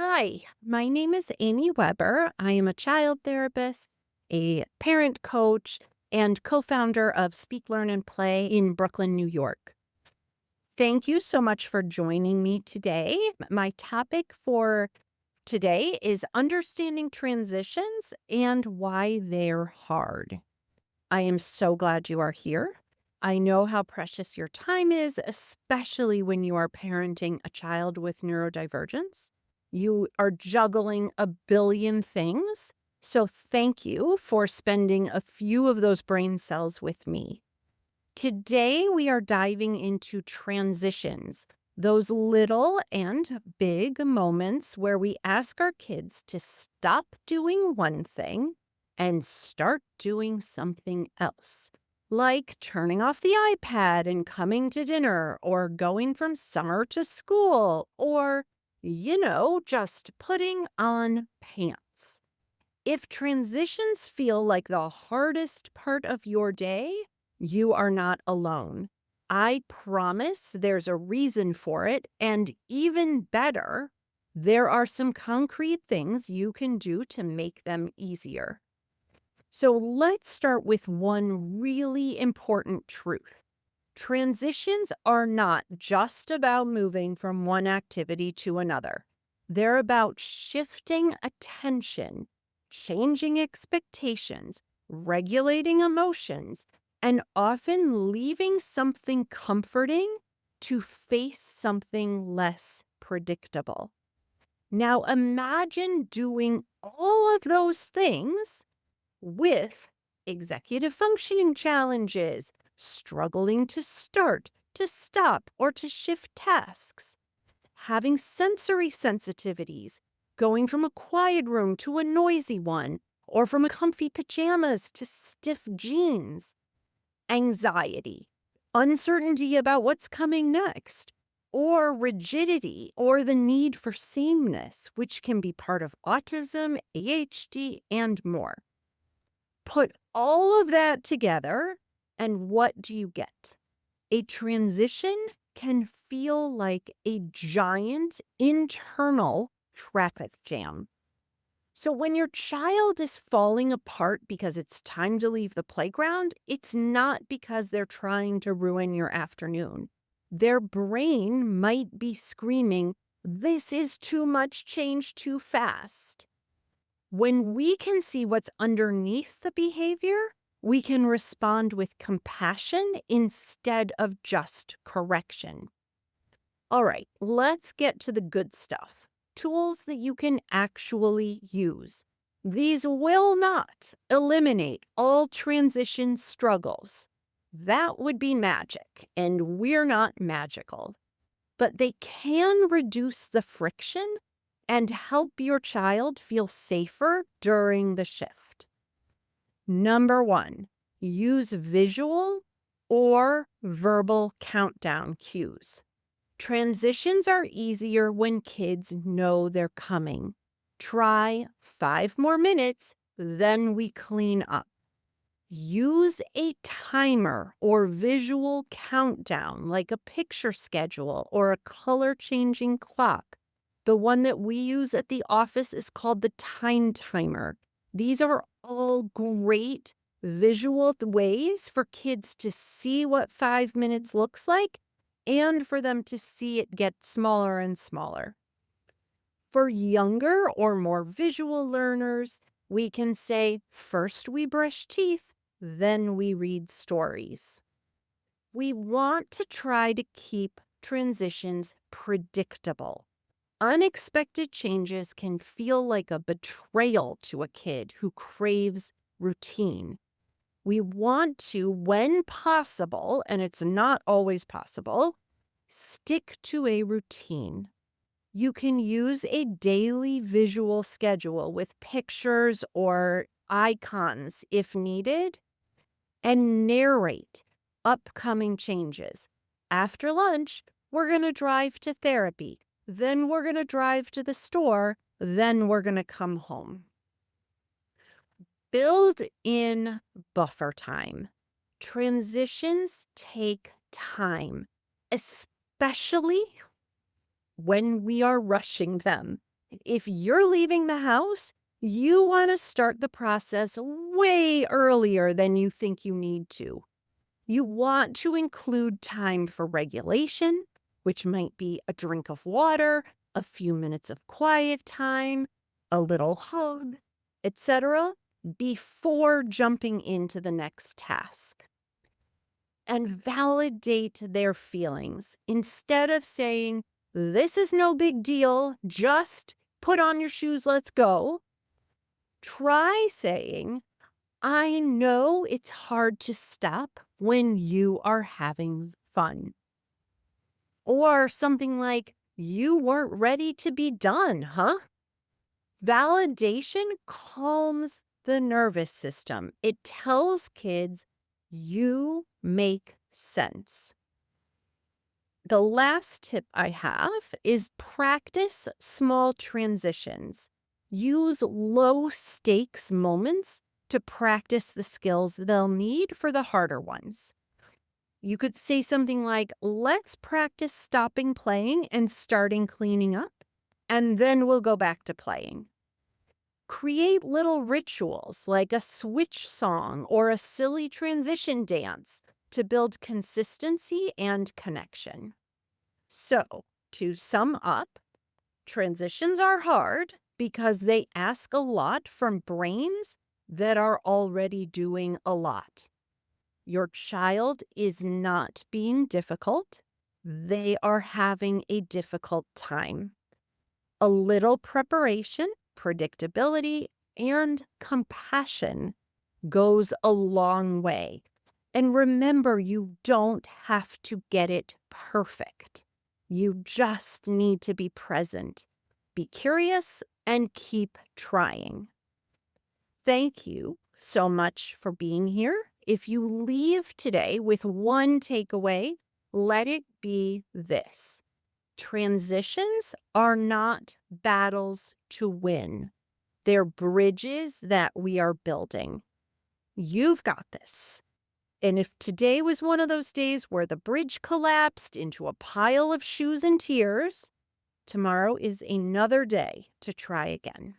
Hi, my name is Amy Weber. I am a child therapist, a parent coach, and co founder of Speak, Learn, and Play in Brooklyn, New York. Thank you so much for joining me today. My topic for today is understanding transitions and why they're hard. I am so glad you are here. I know how precious your time is, especially when you are parenting a child with neurodivergence. You are juggling a billion things. So, thank you for spending a few of those brain cells with me. Today, we are diving into transitions, those little and big moments where we ask our kids to stop doing one thing and start doing something else, like turning off the iPad and coming to dinner, or going from summer to school, or, just putting on pants. If transitions feel like the hardest part of your day, you are not alone. I promise there's a reason for it. And even better, there are some concrete things you can do to make them easier. So let's start with one really important truth. Transitions are not just about moving from one activity to another. They're about shifting attention, changing expectations, regulating emotions, and often leaving something comforting to face something less predictable. Now imagine doing all of those things with executive functioning challenges, struggling to start, to stop, or to shift tasks, having sensory sensitivities, going from a quiet room to a noisy one, or from comfy pajamas to stiff jeans, anxiety, uncertainty about what's coming next, or rigidity or the need for sameness, which can be part of autism, ADHD, and more. Put all of that together, and what do you get? A transition can feel like a giant internal traffic jam. So, when your child is falling apart because it's time to leave the playground, it's not because they're trying to ruin your afternoon. Their brain might be screaming, "This is too much change too fast." When we can see what's underneath the behavior, we can respond with compassion instead of just correction. All right, let's get to the good stuff. Tools that you can actually use. These will not eliminate all transition struggles. That would be magic, and we're not magical. But they can reduce the friction and help your child feel safer during the shift. Number one, use visual or verbal countdown cues. Transitions are easier when kids know they're coming. Try 5 more minutes, then we clean up. Use a timer or visual countdown like a picture schedule or a color changing clock. The one that we use at the office is called the time timer. These are all great visual ways for kids to see what 5 minutes looks like and for them to see it get smaller and smaller. For younger or more visual learners, we can say first we brush teeth, then we read stories. We want to try to keep transitions predictable. Unexpected changes can feel like a betrayal to a kid who craves routine. We want to, when possible, and it's not always possible, stick to a routine. You can use a daily visual schedule with pictures or icons if needed, and narrate upcoming changes. After lunch, we're going to drive to therapy. Then we're going to drive to the store. Then we're going to come home. Build in buffer time. Transitions take time, especially when we are rushing them. If you're leaving the house, you want to start the process way earlier than you think you need to. You want to include time for regulation, which might be a drink of water, a few minutes of quiet time, a little hug, etc., before jumping into the next task. And validate their feelings instead of saying, "This is no big deal, just put on your shoes, let's go." Try saying, "I know it's hard to stop when you are having fun." Or something like, "You weren't ready to be done, huh?" Validation calms the nervous system. It tells kids, you make sense. The last tip I have is practice small transitions. Use low stakes moments to practice the skills they'll need for the harder ones. You could say something like, "Let's practice stopping playing and starting cleaning up, and then we'll go back to playing." Create little rituals like a switch song or a silly transition dance to build consistency and connection. So, to sum up, transitions are hard because they ask a lot from brains that are already doing a lot. Your child is not being difficult. They are having a difficult time. A little preparation, predictability, and compassion goes a long way. And remember, you don't have to get it perfect. You just need to be present, be curious, and keep trying. Thank you so much for being here. If you leave today with one takeaway, let it be this: transitions are not battles to win, they're bridges that we are building. You've got this. And if today was one of those days where the bridge collapsed into a pile of shoes and tears, tomorrow is another day to try again.